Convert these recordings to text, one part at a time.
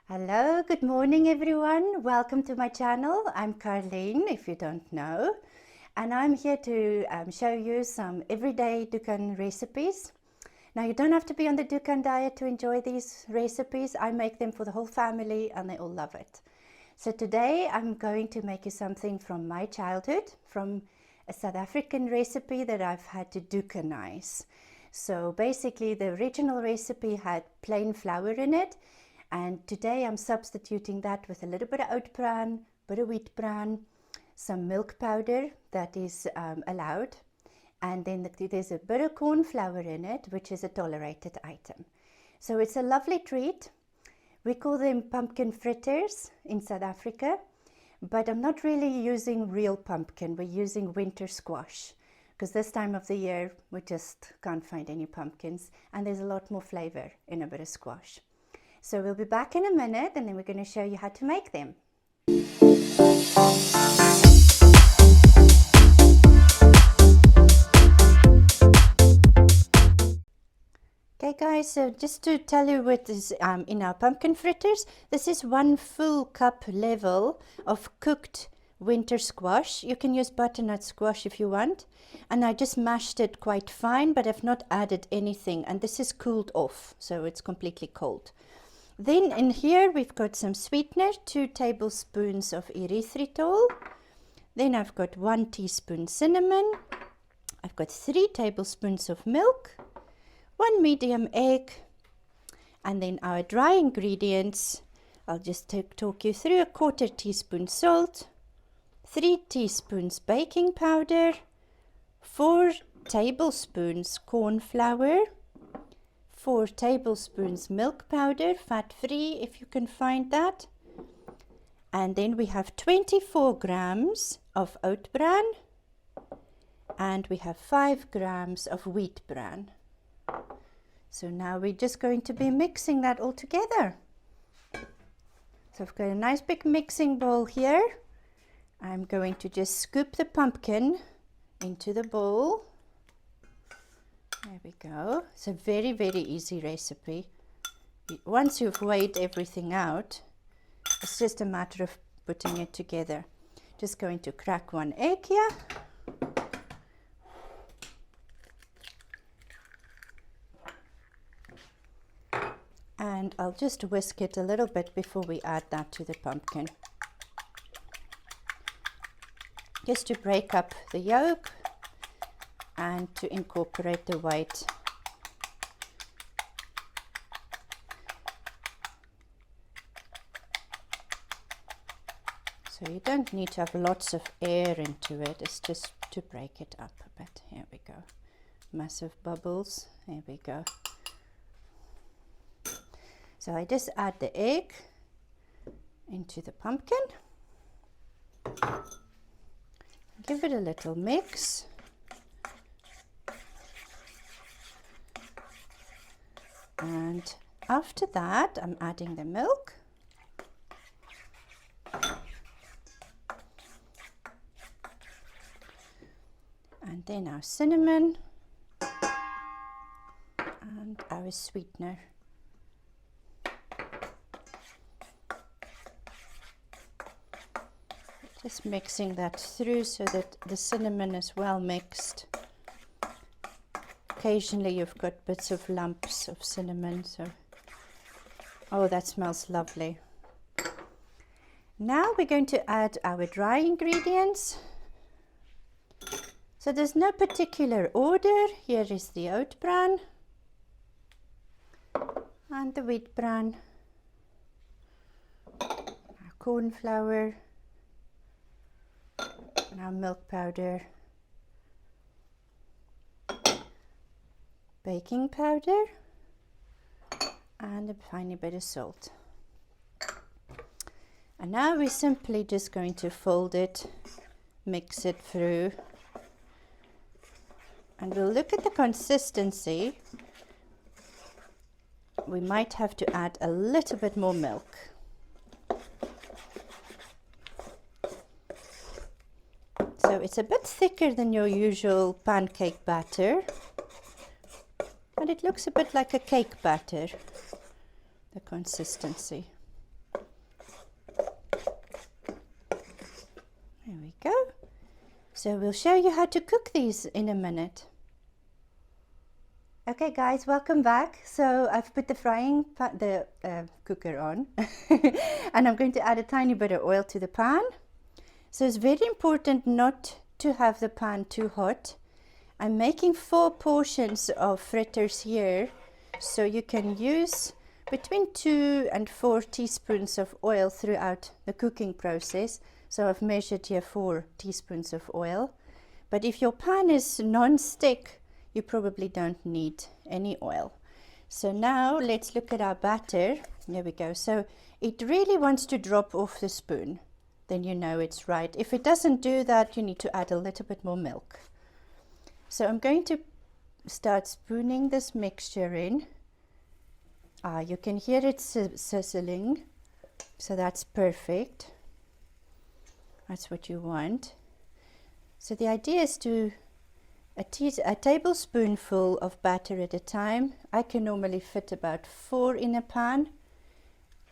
Hello, good morning everyone. Welcome to my channel. I'm Carleen, if you don't know. And I'm here to show you some everyday Dukan recipes. Now you don't have to be on the Dukan diet to enjoy these recipes. I make them for the whole family and they all love it. So today I'm going to make you something from my childhood, from a South African recipe that I've had to Dukanize. So basically the original recipe had plain flour in it. And today I'm substituting that with a little bit of oat bran, bit of wheat bran, some milk powder that is allowed, and then there's a bit of cornflour in it, which is a tolerated item. So it's a lovely treat. We call them pumpkin fritters in South Africa, but I'm not really using real pumpkin. We're using winter squash because this time of the year we just can't find any pumpkins, and there's a lot more flavor in a bit of squash. So we'll be back in a minute and then we're going to show you how to make them. Okay guys, so just to tell you what is in our pumpkin fritters, this is 1 full cup level of cooked winter squash. You can use butternut squash if you want. And I just mashed it quite fine, but I've not added anything. And this is cooled off, so it's completely cold. Then in here we've got some sweetener, 2 tablespoons of erythritol. Then I've got 1 teaspoon cinnamon. I've got 3 tablespoons of milk, 1 medium egg, and then our dry ingredients. I'll just talk you through: 1/4 teaspoon salt, 3 teaspoons baking powder, 4 tablespoons cornflour, 4 tablespoons milk powder, fat-free if you can find that. And then we have 24 grams of oat bran, and we have 5 grams of wheat bran. So now we're just going to be mixing that all together. So I've got a nice big mixing bowl here. I'm going to just scoop the pumpkin into the bowl. There we go. It's a very, very easy recipe. Once you've weighed everything out, it's just a matter of putting it together. Just going to crack 1 egg here. And I'll just whisk it a little bit before we add that to the pumpkin. Just to break up the yolk and to incorporate the white. So you don't need to have lots of air into it, it's just to break it up a bit. Here we go. Massive bubbles. There we go. So I just add the egg into the pumpkin. Give it a little mix. And after that, I'm adding the milk. And then our cinnamon and our sweetener. Just mixing that through so that the cinnamon is well mixed. Occasionally you've got bits of lumps of cinnamon, so oh, that smells lovely. Now we're going to add our dry ingredients. So there's no particular order. Here is the oat bran and the wheat bran, our cornflour, and our milk powder, baking powder, and a tiny bit of salt. And now we're simply just going to fold it, mix it through, and we'll look at the consistency. We might have to add a little bit more milk. So it's a bit thicker than your usual pancake batter, but it looks a bit like a cake batter, the consistency. So we'll show you how to cook these in a minute. Okay guys, welcome back. So I've put the cooker on and I'm going to add a tiny bit of oil to the pan. So it's very important not to have the pan too hot. I'm making 4 portions of fritters here, so you can use between 2 and 4 teaspoons of oil throughout the cooking process. So I've measured here 4 teaspoons of oil. But if your pan is non-stick, you probably don't need any oil. So now let's look at our batter. There we go. So it really wants to drop off the spoon. Then you know it's right. If it doesn't do that, you need to add a little bit more milk. So I'm going to start spooning this mixture in. You can hear it sizzling. So that's perfect. That's what you want. So the idea is to a tablespoonful of batter at a time. I can normally fit about 4 in a pan,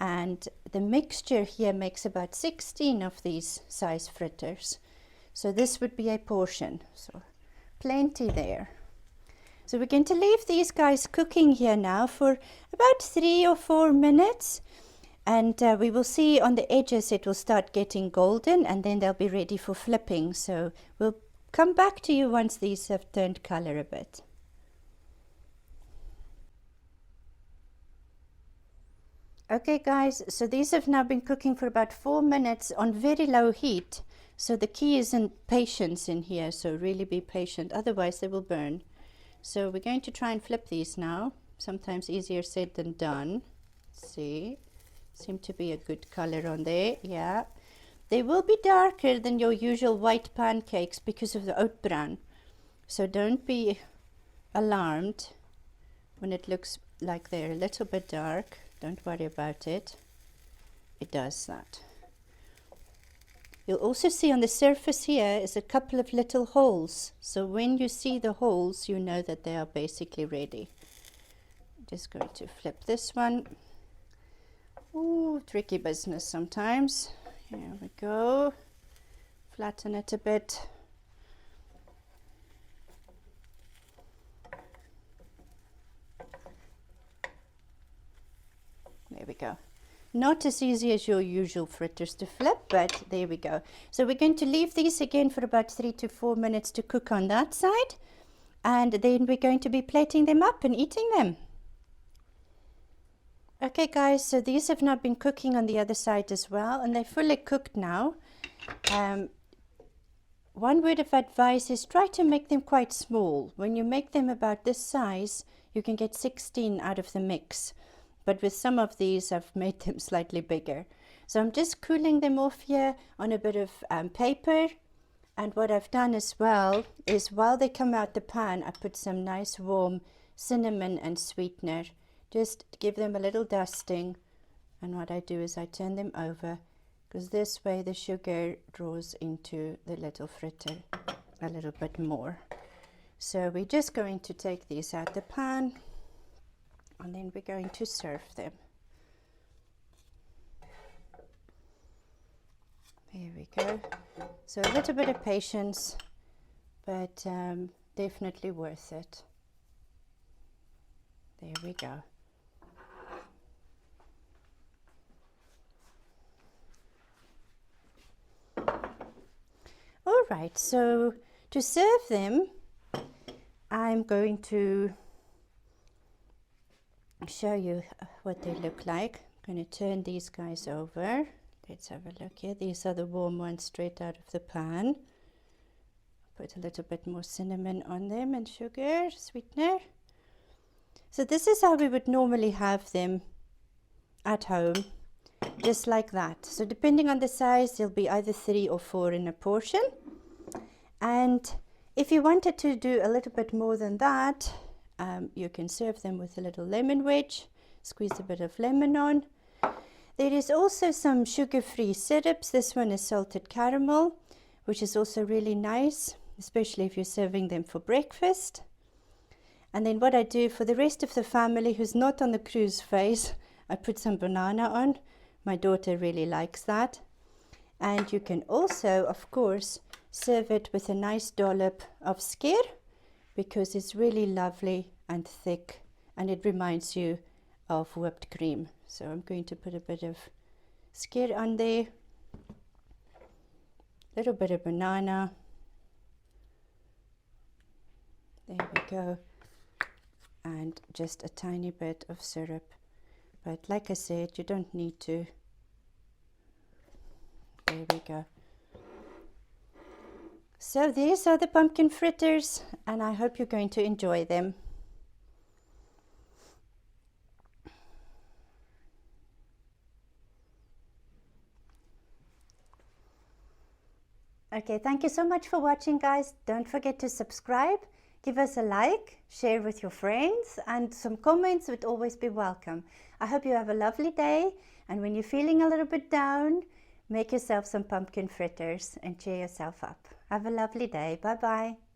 and the mixture here makes about 16 of these size fritters. So this would be a portion, so plenty there. So we're going to leave these guys cooking here now for about 3 or 4 minutes, and we will see on the edges it will start getting golden, and then they'll be ready for flipping. So we'll come back to you once these have turned color a bit. Okay guys, so these have now been cooking for about 4 minutes on very low heat. So the key is in patience in here, so really be patient, otherwise they will burn. So we're going to try and flip these now. Sometimes easier said than done. Let's see, seem to be a good color on there. Yeah. They will be darker than your usual white pancakes because of the oat bran. So don't be alarmed when it looks like they're a little bit dark. Don't worry about it. It does that. You'll also see on the surface here is a couple of little holes. So when you see the holes, you know that they are basically ready. I'm just going to flip this one. Ooh, tricky business sometimes. Here we go. Flatten it a bit. There we go. Not as easy as your usual fritters to flip, but there we go. So we're going to leave these again for about 3 to 4 minutes to cook on that side, and then we're going to be plating them up and eating them. Okay guys, so these have now been cooking on the other side as well, and they're fully cooked now. One word of advice is try to make them quite small. When you make them about this size, you can get 16 out of the mix. But with some of these, I've made them slightly bigger. So I'm just cooling them off here on a bit of paper. And what I've done as well is while they come out the pan, I put some nice warm cinnamon and sweetener. Just give them a little dusting, and what I do is I turn them over, because this way the sugar draws into the little fritter a little bit more. So we're just going to take these out the pan, and then we're going to serve them. There we go. So a little bit of patience, but definitely worth it. There we go. All right, so to serve them, I'm going to show you what they look like. I'm going to turn these guys over. Let's have a look here. These are the warm ones straight out of the pan. Put a little bit more cinnamon on them and sugar, sweetener. So this is how we would normally have them at home, just like that. So depending on the size, there'll be either 3 or 4 in a portion. And if you wanted to do a little bit more than that, you can serve them with a little lemon wedge, squeeze a bit of lemon on. There is also some sugar-free syrups. This one is salted caramel, which is also really nice, especially if you're serving them for breakfast. And then what I do for the rest of the family who's not on the cruise phase, I put some banana on. My daughter really likes that. And you can also, of course, serve it with a nice dollop of skyr, because it's really lovely and thick and it reminds you of whipped cream. So I'm going to put a bit of skyr on there, a little bit of banana. There we go. And just a tiny bit of syrup. But like I said, you don't need to. There we go. So these are the pumpkin fritters, and I hope you're going to enjoy them. Okay, thank you so much for watching, guys. Don't forget to subscribe, give us a like, share with your friends, and some comments would always be welcome. I hope you have a lovely day, and when you're feeling a little bit down, make yourself some pumpkin fritters and cheer yourself up. Have a lovely day. Bye-bye.